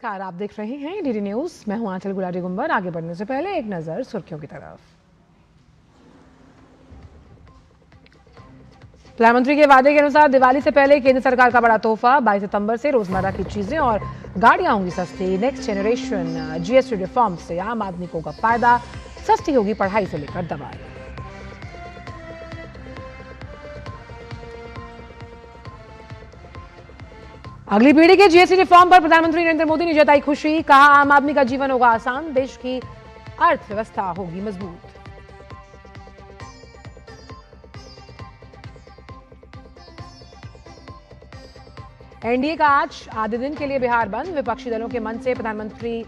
नमस्कार, आप देख रहे हैं डीडी न्यूज। मैं हूं आंचल गुलाटी गुंबर। आगे बढ़ने से पहले एक नजर सुर्खियों की तरफ। प्रधानमंत्री के वादे के अनुसार दिवाली से पहले केंद्र सरकार का बड़ा तोहफा। 22 सितंबर से रोजमर्रा की चीजें और गाड़ियां होंगी सस्ती। नेक्स्ट जनरेशन जीएसटी रिफॉर्म से आम आदमी को होगा फायदा। सस्ती होगी पढ़ाई से लेकर दवाई। अगली पीढ़ी के जीएसटी रिफॉर्म पर प्रधानमंत्री नरेंद्र मोदी ने जताई खुशी। कहा, आम आदमी का जीवन होगा आसान, देश की अर्थव्यवस्था होगी मजबूत। एनडीए का आज आधे दिन के लिए बिहार बंद। विपक्षी दलों के मन से प्रधानमंत्री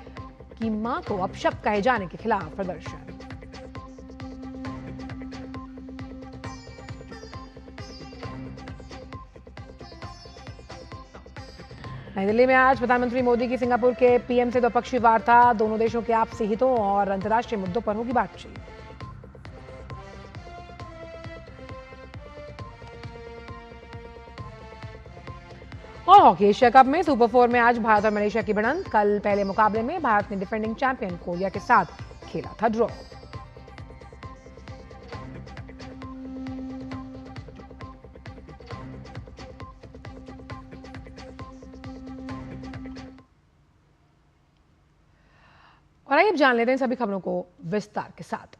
की मां को अपशब्द कहे जाने के खिलाफ प्रदर्शन। नई दिल्ली में आज प्रधानमंत्री मोदी की सिंगापुर के पीएम से द्विपक्षीय वार्ता। दोनों देशों के आपसी हितों और अंतर्राष्ट्रीय मुद्दों पर होगी बातचीत। और हॉकी एशिया कप में सुपर 4 में आज भारत और मलेशिया की भिड़ंत। कल पहले मुकाबले में भारत ने डिफेंडिंग चैंपियन कोरिया के साथ खेला था ड्रॉ। और आइए अब जान लेते हैं सभी खबरों को विस्तार के साथ।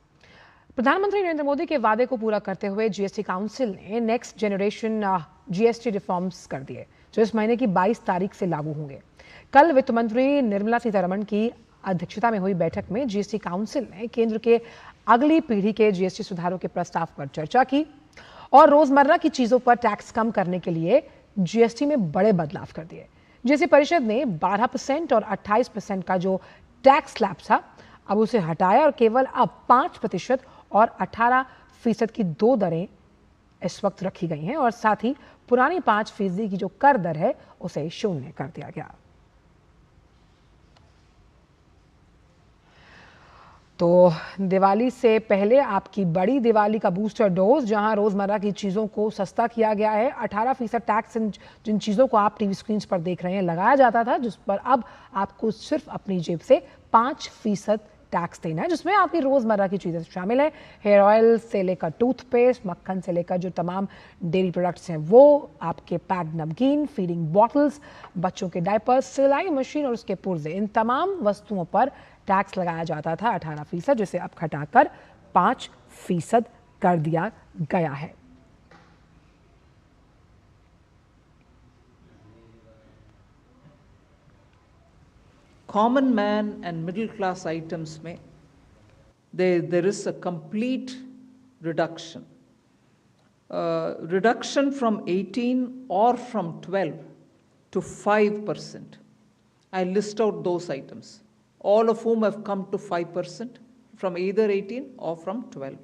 प्रधानमंत्री नरेंद्र मोदी के वादे को पूरा करते हुए जीएसटी काउंसिल ने नेक्स्ट जनरेशन जीएसटी रिफॉर्म्स कर दिए, जो इस महीने की 22 तारीख से लागू होंगे। कल वित्त मंत्री निर्मला सीतारमण की अध्यक्षता में हुई बैठक में जीएसटी काउंसिल ने केंद्र के अगली पीढ़ी के जीएसटी सुधारों के प्रस्ताव पर चर्चा की और रोजमर्रा की चीजों पर टैक्स कम करने के लिए जीएसटी में बड़े बदलाव कर दिए। जीएसटी परिषद ने 12% और 28% का जो टैक्स स्लैब था, अब उसे हटाया और केवल अब 5% और 18% की दो दरें इस वक्त रखी गई हैं और साथ ही पुरानी 5% की जो कर दर है उसे शून्य कर दिया गया। तो दिवाली से पहले आपकी बड़ी दिवाली का बूस्टर डोज, जहां रोजमर्रा की चीजों को सस्ता किया गया है। 18% टैक्स जिन चीजों को आप टीवी स्क्रीन पर देख रहे हैं लगाया जाता था, जिस पर अब आपको सिर्फ अपनी जेब से 5% टैक्स देना है, जिसमें आपकी रोजमर्रा की चीजें शामिल है। हेयर ऑयल से लेकर टूथपेस्ट, मक्खन से लेकर जो तमाम डेयरी प्रोडक्ट्स हैं वो, आपके पैक्ड नमकीन, फीडिंग बॉटल्स, बच्चों के डायपर्स, सिलाई मशीन और उसके पुर्जे, इन तमाम वस्तुओं पर टैक्स लगाया जाता था 18%, जिसे अब घटाकर 5% कर दिया गया है। Common man and middle class items में there is a complete reduction. Reduction from 18 or from 12 to 5%. I list out those items, all of whom have come to 5% from either 18 or from 12.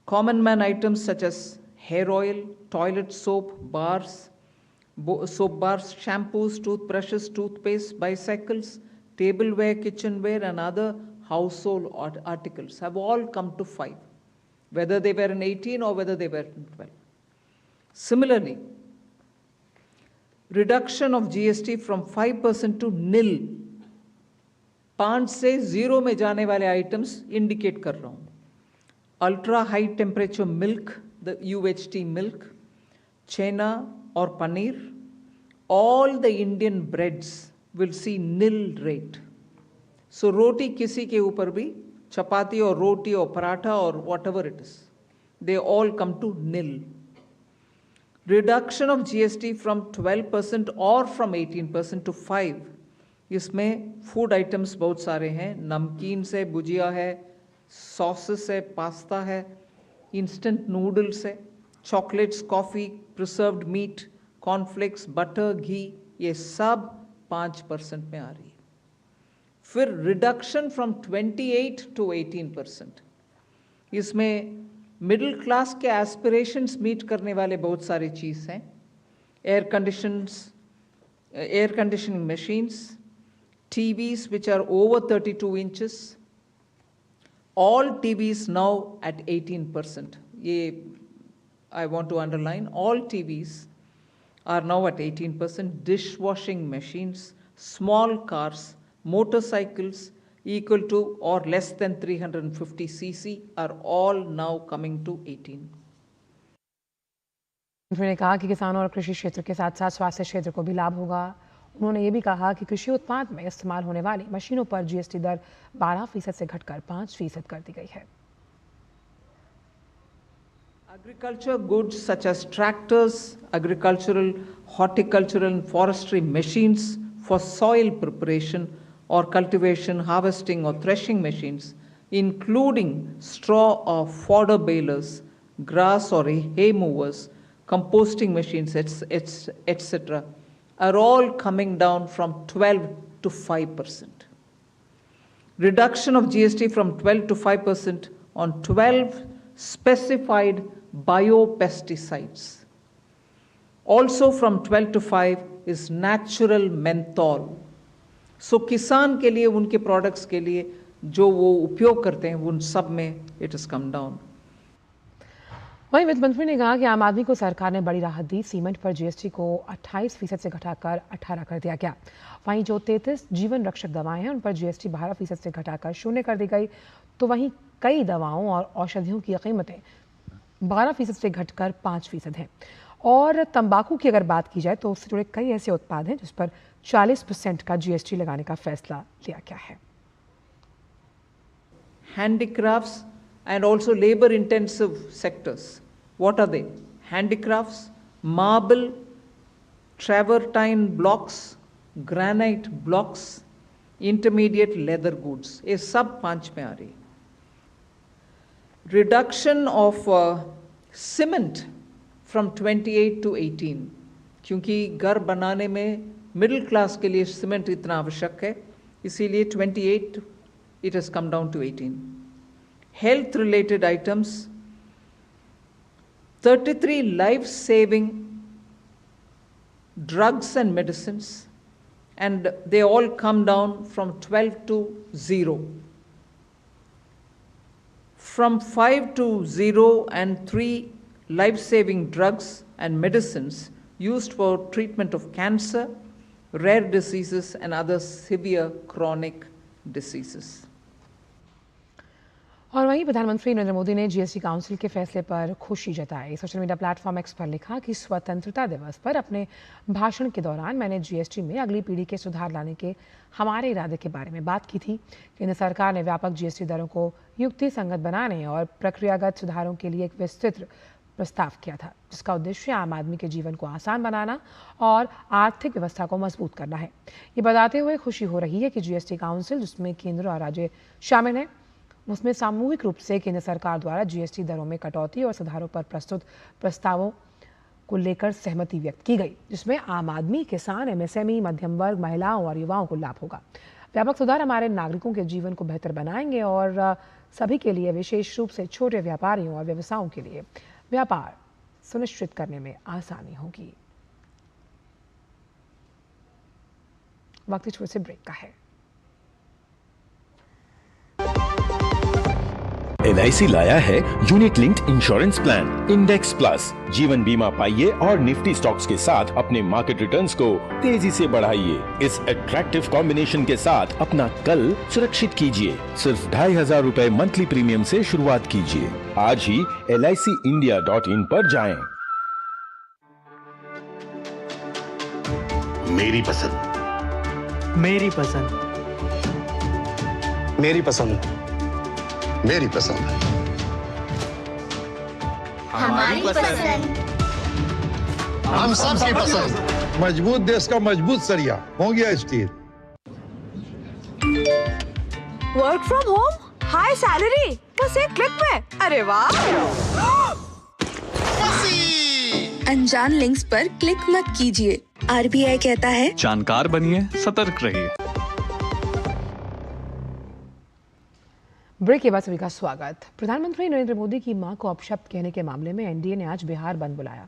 Common man items such as hair oil, toilet soap, soap bars, shampoos, toothbrushes, toothpaste, bicycles, tableware, kitchenware, and other household articles have all come to 5, whether they were in 18 or whether they were in 12. Similarly, reduction of GST from 5% to nil. 5 से 0 में जाने वाले items indicate कर रहा हूं। Ultra high temperature milk, the UHT milk, छेना और paneer, all the Indian breads will see nil rate. So रोटी किसी के ऊपर भी, चपाती और रोटी और पराठा और whatever it is, they all come to nil. Reduction of GST from 12% or from 18% to 5. इसमें फूड आइटम्स बहुत सारे हैं। नमकीन से भुजिया है, सॉसेस है, पास्ता है, इंस्टेंट नूडल्स है, chocolates, coffee, preserved meat, cornflakes, butter, ghee, ये सब 5% में आ रही है। फिर रिडक्शन फ्रॉम 28 टू 18%। इसमें मिडिल क्लास के एस्पिरेशंस मीट करने वाले बहुत सारी चीज़ हैं। Air conditioning machines, TVs which are over 32 inches, all TVs now at 18%. I want to underline, all TVs are now at 18%. Dishwashing machines, small cars, motorcycles equal to or less than 350 cc are all now coming to 18. उन्होंने कहा कि किसानों और कृषि क्षेत्र के साथ साथ स्वास्थ्य क्षेत्र को भी लाभ होगा। उन्होंने ये भी कहा कि कृषि उत्पाद में इस्तेमाल होने वाली मशीनों पर जीएसटी दर 12% से घटकर 5% कर दी गई है। Agriculture goods such as tractors, agricultural, horticultural and forestry machines for soil preparation or cultivation, harvesting or threshing machines, including straw or fodder balers, grass or hay movers, composting machines, etc., are all coming down from 12 to 5%. Reduction of GST from 12 to 5% on 12 specified biopesticides. Also from 12 to 5 is natural menthol. So किसान के लिए उनके products के लिए जो वो उपयोग करते हैं उन सब में it has come down. वहीं वित्त मंत्री ने कहा कि आम आदमी को सरकार ने बड़ी राहत दी। सीमेंट पर जीएसटी को 28% से घटाकर 18 कर दिया गया। वहीं जो 33 जीवन रक्षक दवाएं हैं उन पर जीएसटी 12% से घटाकर 0 कर दी गई। तो वहीं कई दवाओं और औषधियों की कीमतें 12% से घटकर 5% हैं। और तंबाकू की अगर बात की जाए तो उससे जुड़े कई ऐसे उत्पाद हैं जिस पर 40% का जीएसटी लगाने का फैसला लिया गया है। Handicrafts and also labor-intensive sectors. What are they? Handicrafts, marble, travertine blocks, granite blocks, intermediate leather goods. ये सब 5 में आ रही। Reduction of cement from 28 to 18. क्योंकि घर बनाने में मिडिल क्लास के लिए सीमेंट इतना आवश्यक है, इसीलिए 28 it has come down to 18. Health related items, 33 life-saving drugs and medicines, and they all come down from 12 to 0. From 5 to 0 and 3 life-saving drugs and medicines used for treatment of cancer, rare diseases and other severe chronic diseases. और वहीं प्रधानमंत्री नरेंद्र मोदी ने GST council के फैसले पर खुशी जताई। Social media platform x पर लिखा कि स्वतंत्रता दिवस पर अपने भाषण के दौरान मैंने जीएसटी में अगली पीढ़ी के सुधार लाने के हमारे इरादे के बारे में बात की थी। केंद्र सरकार ने व्यापक जीएसटी दरों को युक्ति संगत बनाने और प्रक्रियागत सुधारों के लिए एक विस्तृत प्रस्ताव किया था, जिसका उद्देश्य आम आदमी के जीवन को आसान बनाना और आर्थिक व्यवस्था को मजबूत करना है। ये बताते हुए खुशी हो रही है कि जीएसटी काउंसिल, जिसमें केंद्र और राज्य शामिल हैं, उसमें सामूहिक रूप से केंद्र सरकार द्वारा जीएसटी दरों में कटौती और सुधारों पर प्रस्तुत प्रस्तावों को लेकर सहमति व्यक्त की गई, जिसमें आम आदमी, किसान, एमएसएमई, मध्यम वर्ग, महिलाओं और युवाओं को लाभ होगा। व्यापक सुधार हमारे नागरिकों के जीवन को बेहतर बनाएंगे और सभी के लिए, विशेष रूप से छोटे व्यापारियों और व्यवसायों के लिए व्यापार सुनिश्चित करने में आसानी होगी। वक्त छोटे से ब्रेक का है। LIC लाया है unit linked insurance plan index plus. जीवन बीमा पाइए और निफ्टी स्टॉक्स के साथ अपने मार्केट रिटर्न्स को तेजी से बढ़ाइए। इस अट्रैक्टिव कॉम्बिनेशन के साथ अपना कल सुरक्षित कीजिए। सिर्फ 2500 रुपए मंथली प्रीमियम से शुरुआत कीजिए। आज ही LICindia.in पर जाएं। मेरी पसंद, मेरी पसंद, मेरी पसंद, मेरी पसंद, हमारी पसंद, हम सबकी पसंद। मजबूत देश का मजबूत सरिया हो गया steel. Work from home, high salary, बस एक क्लिक में। अरे वाह! अनजान लिंक्स पर क्लिक मत कीजिए। आरबीआई कहता है, जानकार बनिए, सतर्क रहिए। ब्रेक के बाद सभी का स्वागत। प्रधानमंत्री नरेंद्र मोदी की मां को अपशब्द कहने के मामले में एनडीए ने आज बिहार बंद बुलाया।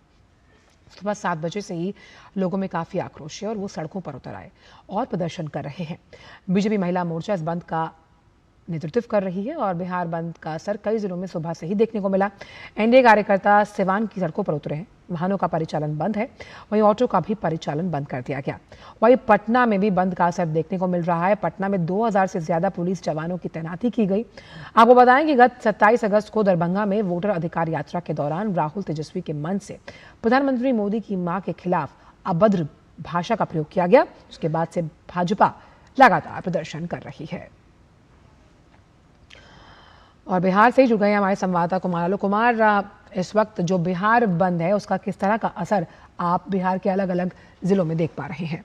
सुबह 7 बजे से ही लोगों में काफी आक्रोश है और वो सड़कों पर उतर आए और प्रदर्शन कर रहे हैं। बीजेपी महिला मोर्चा इस बंद का नेतृत्व कर रही है और बिहार बंद का असर कई जिलों में सुबह से ही देखने को मिला। एनडीए कार्यकर्ता सिवान की सड़कों पर उतरे हैं, वाहनों का परिचालन बंद है, वहीं ऑटो का भी परिचालन बंद कर दिया गया। वहीं पटना में भी बंद का असर देखने को मिल रहा है। पटना में 2000 से ज्यादा पुलिस जवानों की तैनाती की गई। आपको बताएं कि गत 27 अगस्त को दरभंगा में वोटर अधिकार यात्रा के दौरान राहुल तेजस्वी के मंच से प्रधानमंत्री मोदी की मां के खिलाफ अभद्र भाषा का प्रयोग किया गया। उसके बाद से भाजपा लगातार प्रदर्शन कर रही है। और बिहार से ही जुड़ गए हमारे संवाददाता कुमार आलोक। कुमार, इस वक्त जो बिहार बंद है उसका किस तरह का असर आप बिहार के अलग अलग जिलों में देख पा रहे हैं?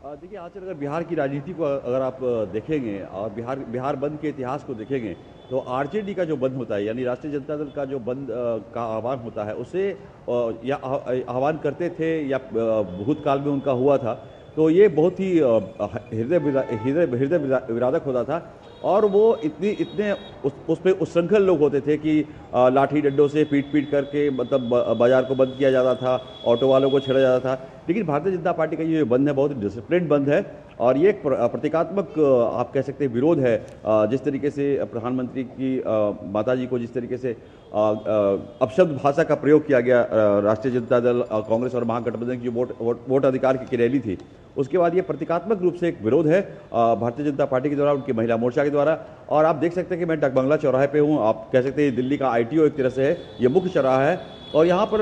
देखिए, आज अगर बिहार की राजनीति को अगर आप देखेंगे और बिहार बंद के इतिहास को देखेंगे तो आरजेडी का जो बंद होता है, यानी राष्ट्रीय जनता दल का जो बंद का आह्वान होता है, उसे या आह्वान करते थे या भूतकाल में उनका हुआ था, तो ये बहुत ही हृदय विदारक होता था। और वो इतने उसमें उच्छृंखल लोग होते थे कि लाठी डंडों से पीट करके मतलब बाजार को बंद किया जाता था, ऑटो वालों को छेड़ा जाता था। लेकिन भारतीय जनता पार्टी का ये बंद है बहुत डिसिप्लिन बंद है और ये एक प्रतीकात्मक आप कह सकते हैं विरोध है। जिस तरीके से प्रधानमंत्री की माताजी को जिस तरीके से अपशब्द भाषा का प्रयोग किया गया राष्ट्रीय जनता दल, कांग्रेस और महागठबंधन की जो वोट अधिकार की रैली थी, उसके बाद ये प्रतीकात्मक रूप से एक विरोध है भारतीय जनता पार्टी के द्वारा, उनकी महिला मोर्चा के द्वारा। और आप देख सकते हैं कि मैं डकबंगला चौराहे पे हूँ। आप कह सकते हैं दिल्ली का आईटीओ एक तरह से है, ये मुख्य चौराहा है और यहाँ पर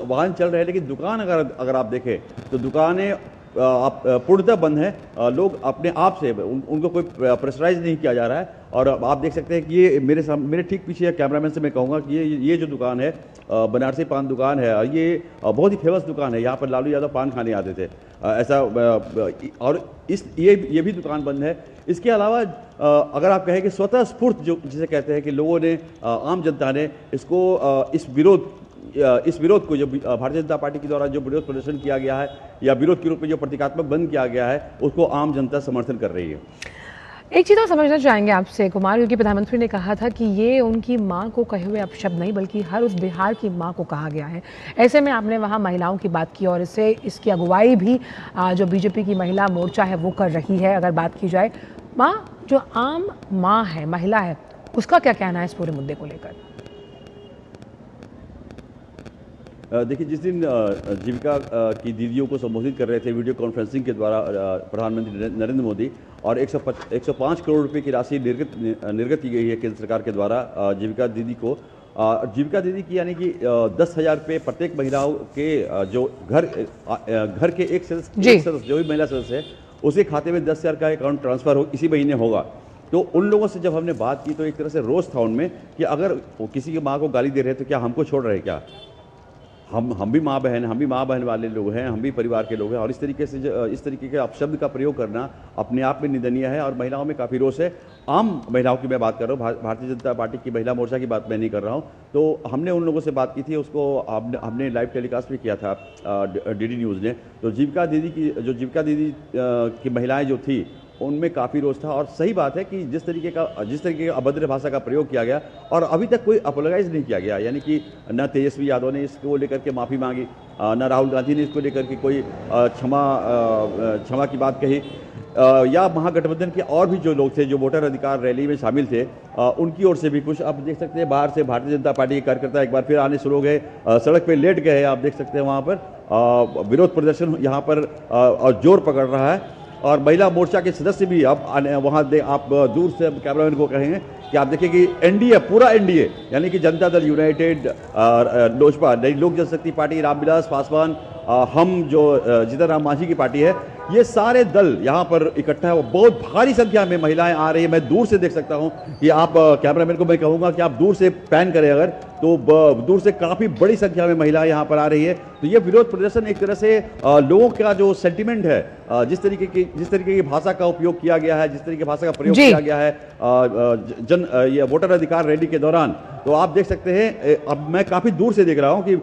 वाहन चल रहे हैं, लेकिन दुकान अगर आप देखें तो दुकानें आप पूर्णतः बंद है। लोग अपने आप से उनको कोई प्रेशराइज नहीं किया जा रहा है। और आप देख सकते हैं कि ये मेरे ठीक पीछे कैमरामैन से मैं कहूँगा कि ये जो दुकान है बनारसी पान दुकान है और ये बहुत ही फेमस दुकान है। यहाँ पर लालू यादव पान खाने आते थे ऐसा, और ये भी दुकान बंद है। इसके अलावा अगर आप कहें कि स्वतः स्फूर्त जो जिसे कहते हैं कि लोगों ने, आम जनता ने इसको इस विरोध को जो भारतीय जनता पार्टी के द्वारा जो विरोध प्रदर्शन किया गया है या विरोध के रूप में जो प्रतीकात्मक बंद किया गया है, उसको आम जनता समर्थन कर रही है। एक चीज़ और समझना चाहेंगे आपसे कुमार, क्योंकि प्रधानमंत्री ने कहा था कि ये उनकी मां को कहे हुए अपशब्द नहीं बल्कि हर उस बिहार की मां को कहा गया है। ऐसे में आपने वहां महिलाओं की बात की और इसकी अगुवाई भी जो बीजेपी की महिला मोर्चा है वो कर रही है। अगर बात की जाए मां, जो आम मां है, महिला है, उसका क्या कहना है इस पूरे मुद्दे को लेकर? देखिए, जिस दिन जीविका की दीदियों को संबोधित कर रहे थे वीडियो कॉन्फ्रेंसिंग के द्वारा प्रधानमंत्री नरेंद्र मोदी, और 105 करोड़ रुपए की राशि निर्गत की गई है केंद्र सरकार के द्वारा जीविका दीदी को। जीविका दीदी की यानी कि 10,000 रुपये प्रत्येक महिलाओं के जो घर के एक सदस्य जो भी महिला सदस्य है उसके खाते में 10,000 का अकाउंट ट्रांसफर इसी महीने होगा। तो उन लोगों से जब हमने बात की तो एक तरह से रोष था उनमें कि अगर वो किसी की माँ को गाली दे रहे तो क्या हमको छोड़ रहे क्या? हम भी माँ बहन वाले लोग हैं, हम भी परिवार के लोग हैं। और इस तरीके के अपशब्द का प्रयोग करना अपने आप में निंदनीय है और महिलाओं में काफ़ी रोष है। आम महिलाओं की मैं बात कर रहा हूँ, भारतीय जनता पार्टी की महिला मोर्चा की बात मैं नहीं कर रहा हूँ। तो हमने उन लोगों से बात की थी, उसको हमने लाइव टेलीकास्ट भी किया था डीडी न्यूज़ ने। तो जीविका दीदी की महिलाएँ जो थी उनमें काफ़ी रोष था। और सही बात है कि जिस तरीके का अभद्र भाषा का प्रयोग किया गया और अभी तक कोई अपोलोगाइज नहीं किया गया, यानी कि न तेजस्वी यादव ने इसको लेकर के माफ़ी मांगी, न राहुल गांधी ने इसको लेकर के कोई क्षमा की बात कही, या महागठबंधन के और भी जो लोग थे जो वोटर अधिकार रैली में शामिल थे उनकी ओर से भी कुछ। आप देख सकते हैं बाहर से भारतीय जनता पार्टी के कार्यकर्ता एक बार फिर आने शुरू हो गए, सड़क पे लेट गए। आप देख सकते हैं वहाँ पर विरोध प्रदर्शन यहाँ पर जोर पकड़ रहा है। और महिला मोर्चा के सदस्य भी अब वहाँ आप दूर से कैमरामैन को कहेंगे कि आप देखिए कि एनडीए, पूरा एनडीए यानी कि जनता दल यूनाइटेड, लोजपा, लोक जनशक्ति पार्टी, रामविलास पासवान, हम जो जीतन राम मांझी की पार्टी है, ये सारे दल यहाँ पर इकट्ठा है। बहुत भारी संख्या में महिलाएं आ रही है। मैं दूर से देख सकता हूँ कि आप कैमरामैन को मैं कहूँगा कि आप दूर से पैन करें अगर, तो दूर से काफ़ी बड़ी संख्या में महिलाएं यहाँ पर आ रही है। तो ये विरोध प्रदर्शन एक तरह से लोगों का जो सेंटिमेंट है, जिस तरीके की भाषा का उपयोग किया गया है, जिस तरीके की भाषा का प्रयोग किया गया है ये वोटर अधिकार रैली के दौरान, तो आप देख सकते हैं। अब मैं काफ़ी दूर से देख रहा हूँ कि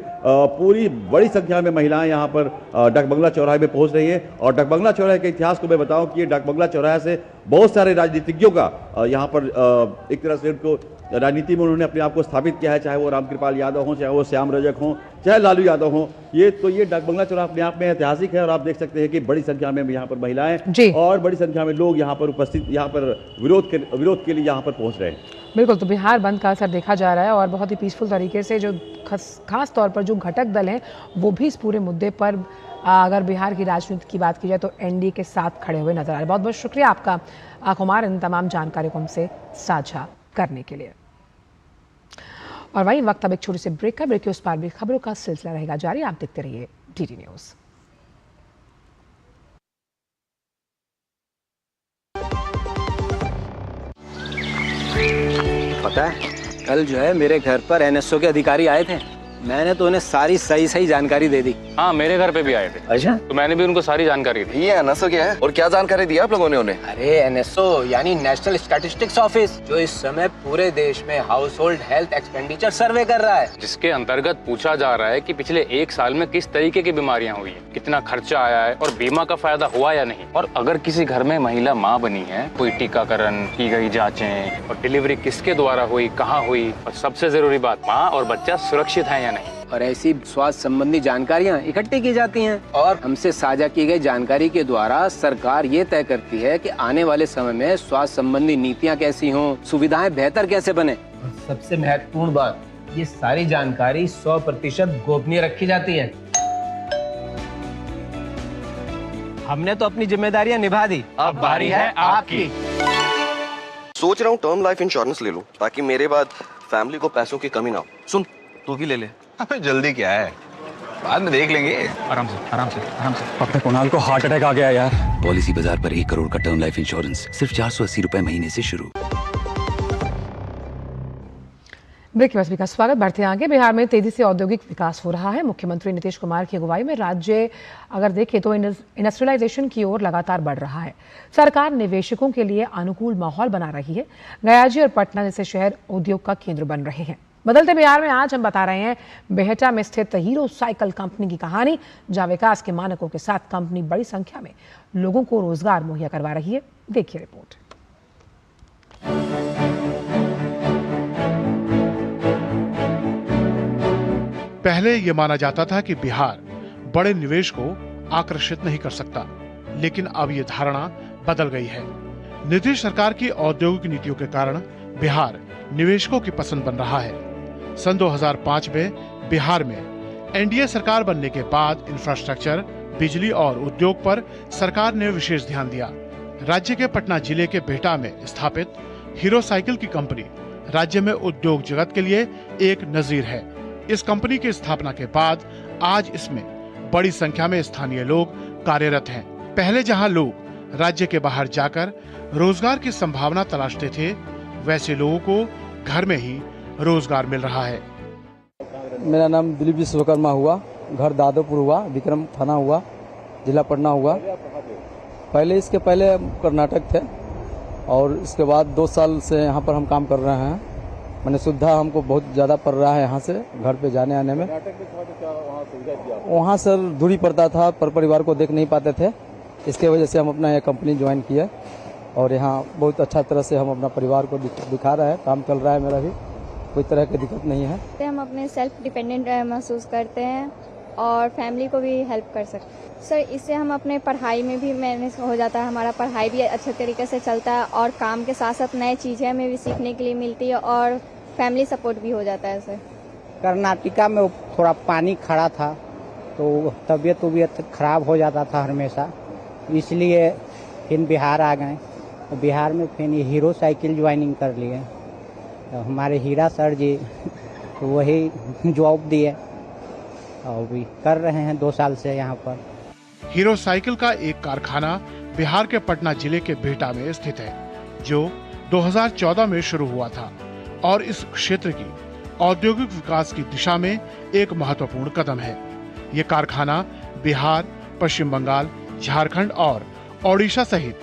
पूरी बड़ी संख्या में महिलाएं यहाँ पर डकबंगला चौराहे में पहुँच रही है। और डकबंगला चौराहे के इतिहास को मैं बताऊँ कि ये डकबंगला चौराहे से बहुत सारे राजनीतिज्ञों का यहाँ पर एक तरह से उनको राजनीति में उन्होंने अपने आप को स्थापित किया है, चाहे वो रामकृपाल यादव हों, चाहे वो श्याम रजक हों, चाहे लालू यादव हों। ये डाक बंगला चौराहा अपने आप में ऐतिहासिक है और आप देख सकते हैं कि बड़ी संख्या में यहाँ पर महिलाएं और बड़ी संख्या में लोग यहाँ पर उपस्थित, यहाँ पर विरोध के लिए यहाँ पर पहुँच रहे हैं। बिल्कुल, तो बिहार बंद का असर देखा जा रहा है और बहुत ही पीसफुल तरीके से जो खास तौर पर जो घटक दल हैं वो भी इस पूरे मुद्दे पर अगर बिहार की राजनीति की बात की जाए तो एनडीए के साथ खड़े हुए नजर आ रहे हैं। बहुत बहुत शुक्रिया आपका कुमार, इन तमाम जानकारी को हमसे साझा करने के लिए। और वहीं वक्त अब एक छोटी सी ब्रेक का, ब्रेक के उस पार भी खबरों का सिलसिला रहेगा जारी। आप देखते रहिए डीडी न्यूज। पता है कल जो है मेरे घर पर एनएसओ के अधिकारी आए थे, मैंने तो उन्हें सारी सही जानकारी दे दी। हाँ, मेरे घर पे भी आए थे। अच्छा, तो मैंने भी उनको सारी जानकारी दी। ये एनएसओ क्या है और क्या जानकारी दी आप लोगों ने उन्हें? अरे एनएसओ यानी नेशनल स्टैटिस्टिक्स ऑफिस, जो इस समय पूरे देश में हाउस होल्ड हेल्थ एक्सपेंडिचर सर्वे कर रहा है, जिसके अंतर्गत पूछा जा रहा है कि पिछले 1 साल में किस तरीके की बीमारियां हुई हैं, कितना खर्चा आया है और बीमा का फायदा हुआ या नहीं। और अगर किसी घर में महिला माँ बनी है, कोई टीकाकरण की गई जाँचें और डिलीवरी किसके द्वारा हुई, कहाँ हुई, और सबसे जरूरी बात, माँ और बच्चा सुरक्षित है या नहीं। और ऐसी स्वास्थ्य संबंधी जानकारियां इकट्ठी की जाती हैं और हमसे साझा की गई जानकारी के द्वारा सरकार ये तय करती है कि आने वाले समय में स्वास्थ्य संबंधी नीतियां कैसी हों, सुविधाएं बेहतर कैसे बने। और सबसे महत्वपूर्ण बात, ये सारी जानकारी 100% गोपनीय रखी जाती है। हमने तो अपनी जिम्मेदारियां निभा दी, अब बारी है आपकी। सोच रहा हूँ टर्म लाइफ इंश्योरेंस ले लूं ताकि मेरे बाद फैमिली को पैसों की कमी ना हो। सुन, तू भी ले ले। अबे जल्दी क्या है, बाद में देख लेंगे। आराम से आराम से आराम से। अब तक कुणाल को हार्ट अटैक आ गया यार। पॉलिसी बाजार पर 1 करोड़ का टर्म लाइफ इंश्योरेंस सिर्फ 480 रुपए महीने से शुरू। ब्रेक के बाद का स्वागत। बढ़ते आगे, बिहार में तेजी से औद्योगिक विकास हो रहा है। मुख्यमंत्री नीतीश कुमार की अगुवाई में राज्य अगर देखें तो इंडस्ट्रियलाइजेशन की ओर लगातार बढ़ रहा है। सरकार निवेशकों के लिए अनुकूल माहौल बना रही है। गयाजी और पटना जैसे शहर उद्योग का केंद्र बन रहे हैं। बदलते बिहार में आज हम बता रहे हैं बेहटा में स्थित हीरो साइकिल कंपनी की कहानी, जहां विकास के मानकों के साथ कंपनी बड़ी संख्या में लोगों को रोजगार मुहैया करवा रही है। देखिए रिपोर्ट। पहले यह माना जाता था कि बिहार बड़े निवेश को आकर्षित नहीं कर सकता, लेकिन अब यह धारणा बदल गई है। नीतीश सरकार की औद्योगिक नीतियों के कारण बिहार निवेशकों की पसंद बन रहा है। सन 2005 में बिहार में एनडीए सरकार बनने के बाद इंफ्रास्ट्रक्चर, बिजली और उद्योग पर सरकार ने विशेष ध्यान दिया। राज्य के पटना जिले के बेहटा में स्थापित हीरो साइकिल की कंपनी राज्य में उद्योग जगत के लिए एक नजीर है। इस कंपनी की स्थापना के बाद आज इसमें बड़ी संख्या में स्थानीय लोग कार्यरत हैं। पहले जहां लोग राज्य के बाहर जाकर रोजगार की संभावना तलाशते थे, वैसे लोगों को घर में ही रोजगार मिल रहा है। मेरा नाम दिलीप विश्वकर्मा हुआ, घर दादोपुर हुआ, विक्रम थाना हुआ, जिला पटना हुआ। इसके पहले कर्नाटक थे और इसके बाद 2 साल से यहाँ पर हम काम कर रहे हैं। मैंने सुविधा हमको बहुत ज़्यादा पड़ रहा है यहाँ से घर पे जाने आने में। वहाँ सर दूरी पड़ता था, पर परिवार को देख नहीं पाते थे। इसके वजह से हम अपना यह कंपनी ज्वाइन किया और यहाँ बहुत अच्छा तरह से हम अपना परिवार को दिखा रहे हैं। काम चल रहा है, मेरा भी कोई तरह की दिक्कत नहीं है। हम अपने सेल्फ डिपेंडेंट महसूस करते हैं और फैमिली को भी हेल्प कर सकते हैं। सर इससे हम अपने पढ़ाई में भी मैनेज हो जाता है, हमारा पढ़ाई भी अच्छे तरीके से चलता है और काम के साथ साथ नई चीज़ें हमें भी सीखने के लिए मिलती है और फैमिली सपोर्ट भी हो जाता है। सर कर्नाटका में थोड़ा पानी खड़ा था तो तबीयत खराब हो जाता था हमेशा, इसलिए फिर बिहार आ गए। बिहार में फिर हीरो साइकिल ज्वाइनिंग कर लिए। तो हमारे हीरा सर जी तो वही जॉब दिए और भी कर रहे हैं 2 साल से यहाँ पर। हीरो साइकिल का एक कारखाना बिहार के पटना जिले के बेहटा में स्थित है, जो 2014 में शुरू हुआ था और इस क्षेत्र की औद्योगिक विकास की दिशा में एक महत्वपूर्ण कदम है। ये कारखाना बिहार, पश्चिम बंगाल, झारखंड और ओडिशा सहित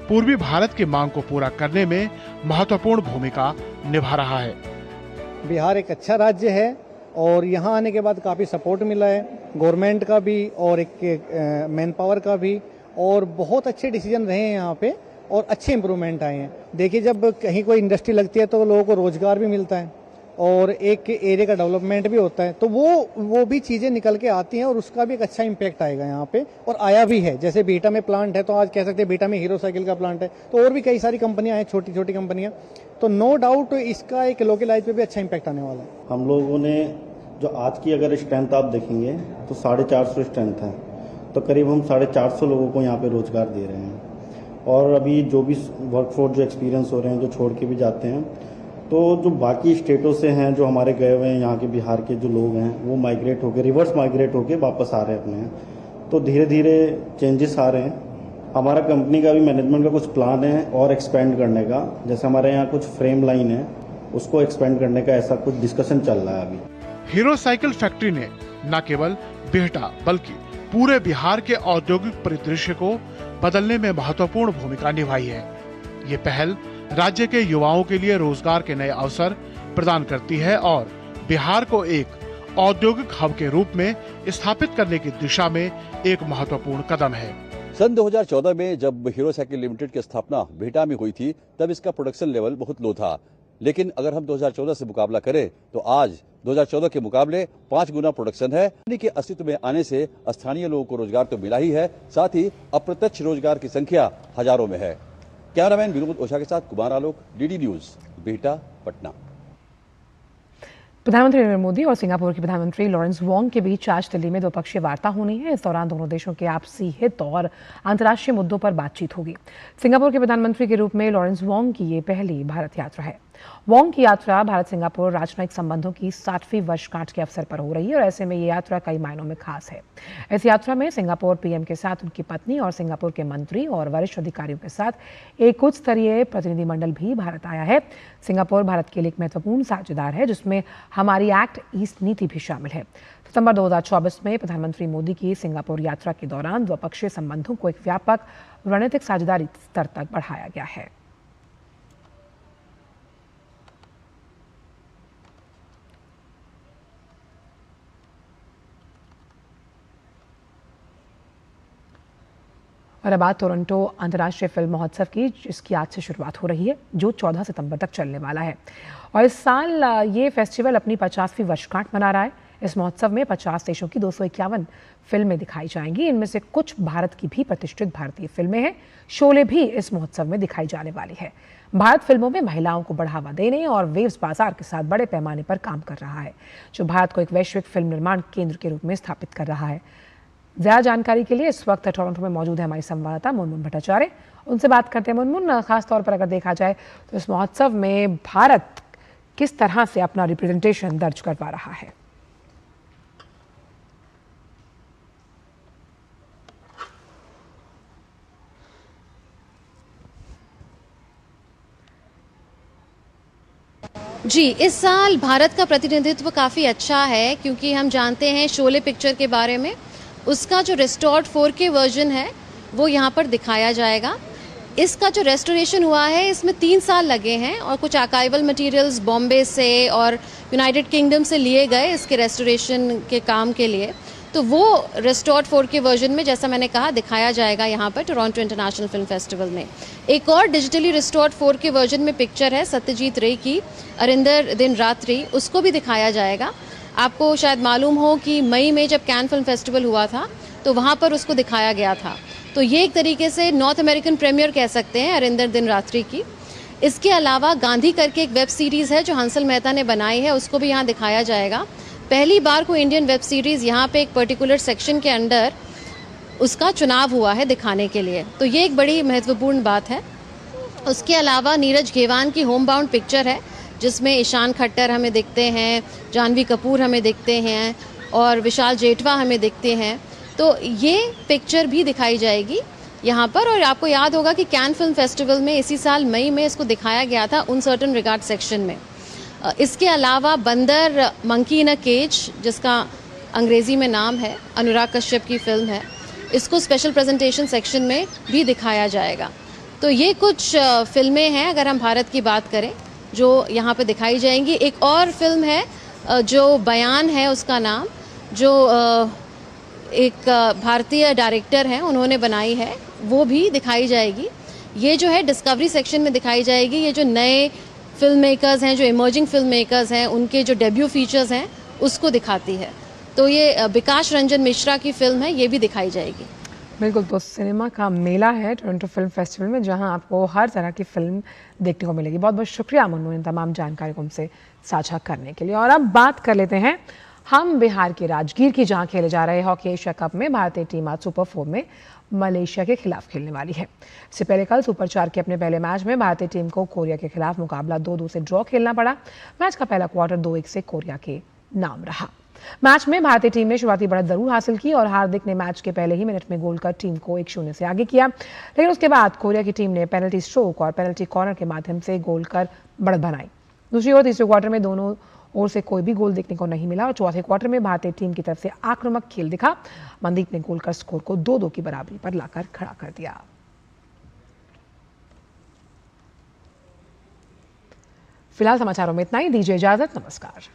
पूर्वी भारत की मांग को पूरा करने में महत्वपूर्ण भूमिका निभा रहा है। बिहार एक अच्छा राज्य है और यहाँ आने के बाद काफ़ी सपोर्ट मिला है गवर्नमेंट का भी और एक मैन पावर का भी, और बहुत अच्छे डिसीजन रहे हैं यहाँ पे और अच्छे इम्प्रूवमेंट आए हैं। देखिए, जब कहीं कोई इंडस्ट्री लगती है तो लोगों को रोजगार भी मिलता है और एक एरिया का डेवलपमेंट भी होता है, तो वो भी चीज़ें निकल के आती हैं और उसका भी एक अच्छा इम्पैक्ट आएगा यहाँ पे, और आया भी है। जैसे बीटा में प्लांट है तो आज कह सकते हैं बीटा में हीरो साइकिल का प्लांट है, तो और भी कई सारी कंपनियां हैं, छोटी छोटी कंपनियां, तो नो डाउट इसका एक लोकल लाइफ पे भी अच्छा इम्पैक्ट आने वाला है। हम लोगों ने जो आज की अगर स्ट्रेंथ आप देखेंगे तो 450 स्ट्रेंथ है, तो करीब हम 450 लोगों को यहाँ पे रोजगार दे रहे हैं। और अभी जो भी वर्कफोर्स जो एक्सपीरियंस हो रहे हैं, जो छोड़ के भी जाते हैं, तो जो बाकी स्टेटों से हैं, जो हमारे गए हुए हैं, यहाँ के बिहार के जो लोग हैं, वो माइग्रेट होकर रिवर्स माइग्रेट होकर वापस आ रहे हैं अपने। तो धीरे धीरे चेंजेस आ रहे हैं। हमारा कंपनी का भी मैनेजमेंट का कुछ प्लान है और एक्सपेंड करने का, जैसे हमारे यहाँ कुछ फ्रेम लाइन है, उसको एक्सपेंड करने का ऐसा कुछ डिस्कशन चल रहा है अभी। हीरो साइकिल फैक्ट्री ने न केवल बिहटा बल्कि पूरे बिहार के औद्योगिक परिदृश्य को बदलने में महत्वपूर्ण भूमिका निभाई है। ये पहल राज्य के युवाओं के लिए रोजगार के नए अवसर प्रदान करती है और बिहार को एक औद्योगिक हब के रूप में स्थापित करने की दिशा में एक महत्वपूर्ण कदम है। सन 2014 में जब हीरो साइकिल लिमिटेड की स्थापना बिहटा में हुई थी, तब इसका प्रोडक्शन लेवल बहुत लो था। लेकिन अगर हम 2014 से मुकाबला करें तो आज 2014 के मुकाबले 5 गुना प्रोडक्शन है। कंपनी के अस्तित्व में आने से स्थानीय लोगों को रोजगार तो मिला ही है, साथ ही अप्रत्यक्ष रोजगार की संख्या हजारों में है। कैमरामैन विनोद ओझा के साथ कुमार आलोक, डीडी न्यूज, बिहटा, पटना। प्रधानमंत्री नरेंद्र मोदी और सिंगापुर के प्रधानमंत्री लॉरेंस वोंग के बीच आज दिल्ली में द्विपक्षीय वार्ता होनी है। इस दौरान दोनों देशों के आपसी हित और अंतर्राष्ट्रीय मुद्दों पर बातचीत होगी। सिंगापुर के प्रधानमंत्री के रूप में लॉरेंस वोंग की ये पहली भारत यात्रा है। वोंग की यात्रा भारत सिंगापुर राजनयिक संबंधों की 60वीं वर्षगांठ के अवसर पर हो रही है और ऐसे में ये यात्रा कई मायनों में खास है। इस यात्रा में सिंगापुर पीएम के साथ उनकी पत्नी और सिंगापुर के मंत्री और वरिष्ठ अधिकारियों के साथ एक उच्च स्तरीय प्रतिनिधिमंडल भी भारत आया है। सिंगापुर भारत के लिए एक महत्वपूर्ण साझेदार है, जिसमें हमारी एक्ट ईस्ट नीति भी शामिल है। सितंबर 2024 में प्रधानमंत्री मोदी की सिंगापुर यात्रा के दौरान द्विपक्षीय संबंधों को एक व्यापक रणनीतिक साझेदारी स्तर तक बढ़ाया गया है। और अब बात टोरंटो अंतर्राष्ट्रीय फिल्म महोत्सव की, जिसकी आज से शुरुआत हो रही है, जो 14 सितंबर तक चलने वाला है। और इस साल ये फेस्टिवल अपनी 50वीं वर्षगांठ मना रहा है। इस महोत्सव में 50 देशों की 251 फिल्में दिखाई जाएंगी। इनमें से कुछ भारत की भी प्रतिष्ठित भारतीय फिल्में हैं। शोले भी इस महोत्सव में दिखाई जाने वाली है। भारत फिल्मों में महिलाओं को बढ़ावा देने और वेव्स बाजार के साथ बड़े पैमाने पर काम कर रहा है, जो भारत को एक वैश्विक फिल्म निर्माण केंद्र के रूप में स्थापित कर रहा है। ज्यादा जानकारी के लिए इस वक्त टोरंटो में मौजूद है हमारी संवाददाता मुनमुन भट्टाचार्य। उनसे बात करते हैं। मुनमुन, खासतौर पर अगर देखा जाए तो इस महोत्सव में भारत किस तरह से अपना रिप्रेजेंटेशन दर्ज करवा रहा है? जी, इस साल भारत का प्रतिनिधित्व काफ़ी अच्छा है, क्योंकि हम जानते हैं शोले पिक्चर के बारे में। उसका जो रिस्टोर्ड 4K वर्जन है वो यहाँ पर दिखाया जाएगा। इसका जो रेस्टोरेशन हुआ है, इसमें 3 साल लगे हैं और कुछ आर्काइवल मटेरियल्स बॉम्बे से और यूनाइटेड किंगडम से लिए गए इसके रेस्टोरेशन के काम के लिए। तो वो रिस्टोर्ड 4K वर्जन में, जैसा मैंने कहा, दिखाया जाएगा यहाँ पर टोरंटो इंटरनेशनल फिल्म फेस्टिवल में। एक और डिजिटली रिस्टोर्ड 4K वर्जन में पिक्चर है सत्यजीत रे की अरिंदर दिन रात्रि, उसको भी दिखाया जाएगा। आपको शायद मालूम हो कि मई में जब कैन फिल्म फेस्टिवल हुआ था तो वहाँ पर उसको दिखाया गया था। तो ये एक तरीके से नॉर्थ अमेरिकन प्रीमियर कह सकते हैं अरिंदर दिन रात्रि की। इसके अलावा गांधी करके एक वेब सीरीज़ है जो हंसल मेहता ने बनाई है, उसको भी यहाँ दिखाया जाएगा। पहली बार को इंडियन वेब सीरीज़ यहाँ पे एक पर्टिकुलर सेक्शन के अंडर उसका चुनाव हुआ है दिखाने के लिए, तो ये एक बड़ी महत्वपूर्ण बात है। उसके अलावा नीरज घेवान की होम बाउंड पिक्चर है, जिसमें ईशान खट्टर हमें दिखते हैं, जानवी कपूर हमें दिखते हैं और विशाल जेठवा हमें दिखते हैं। तो ये पिक्चर भी दिखाई जाएगी यहाँ पर। और आपको याद होगा कि कैन फिल्म फेस्टिवल में इसी साल मई में इसको दिखाया गया था अनसर्टेन रिगार्ड सेक्शन में। इसके अलावा बंदर मंकी इन अ केज, जिसका अंग्रेज़ी में नाम है, अनुराग कश्यप की फिल्म है, इसको स्पेशल प्रेजेंटेशन सेक्शन में भी दिखाया जाएगा। तो ये कुछ फिल्में हैं अगर हम भारत की बात करें जो यहाँ पे दिखाई जाएंगी। एक और फिल्म है जो बयान है उसका नाम, जो एक भारतीय डायरेक्टर हैं उन्होंने बनाई है, वो भी दिखाई जाएगी। ये जो है डिस्कवरी सेक्शन में दिखाई जाएगी। ये जो नए फिल्म मेकर्स हैं, जो इमर्जिंग फिल्म मेकर्स हैं, उनके जो डेब्यू फीचर्स हैं उसको दिखाती है। तो ये विकास रंजन मिश्रा की फिल्म है, ये भी दिखाई जाएगी। बिल्कुल, तो सिनेमा का मेला है टोरंटो फिल्म फेस्टिवल में, जहां आपको हर तरह की फिल्म देखने को मिलेगी। बहुत बहुत शुक्रिया मन्नू इन तमाम जानकारी को हमसे साझा करने के लिए। और अब बात कर लेते हैं हम बिहार के राजगीर की, जहां खेले जा रहे हॉकी एशिया कप में भारतीय टीम आज सुपर 4 में मलेशिया के खिलाफ खेलने वाली है। इससे पहले कल सुपर 4 के अपने पहले मैच में भारतीय टीम को कोरिया के खिलाफ मुकाबला 2-2 से ड्रॉ खेलना पड़ा। मैच का पहला क्वार्टर 2-1 से कोरिया के नाम रहा। मैच में भारतीय टीम ने शुरुआती बढ़त जरूर हासिल की और हार्दिक ने मैच के पहले ही मिनट में गोल कर टीम को 1-0 से आगे किया, लेकिन उसके बाद कोरिया की टीम ने पेनल्टी स्ट्रोक और पेनल्टी कॉर्नर के माध्यम से गोल कर बढ़त बनाई। दूसरी ओर तीसरे क्वार्टर में दोनों ओर से कोई भी गोल देखने को नहीं मिला और चौथे क्वार्टर में भारतीय टीम की तरफ से आक्रामक खेल दिखा। मनदीप ने गोल कर स्कोर को 2-2 की बराबरी पर लाकर खड़ा कर दिया। फिलहाल समाचारों में इतना ही। दीजिए इजाजत, नमस्कार।